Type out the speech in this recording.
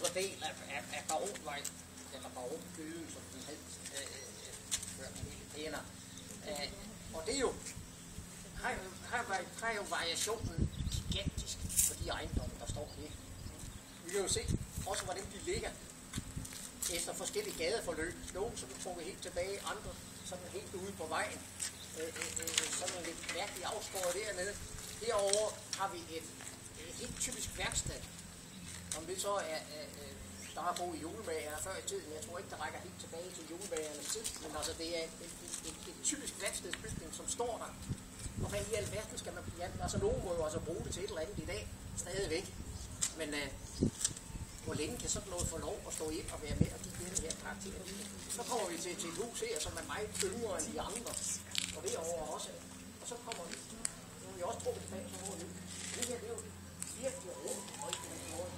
indre del af Barokvej, eller Barokgøden, som den hed, før den hele pænere. Og det er jo, har jo variationen gigantisk for de ejendomme, der står her. Vi kan jo se også, hvordan de ligger efter forskellige gadeforløb. Nogle som er trukket helt tilbage, andre som er helt ude på vejen. Sådan en lidt mærkelig afskåret dernede. Herovre har vi et helt typisk værksted, om det så er, der har boet julemager før i tiden. Jeg tror ikke, der rækker helt tilbage til julemagernes tid, men altså det er et typisk værkstedsbygning, som står der. Og hvad i alverden skal man blive? Altså nogen må jo altså bruge det til et eller andet i dag, stadigvæk. Men hvor længe kan sådan noget få lov at stå ind og være med og give den her karakter? Så kommer vi til et hus her, som er meget yngre end de andre, og derovre også. Og så kommer vi, nu er vi også brugt tilbage til vores. Det her, det er jo virkelig råd og ikke noget.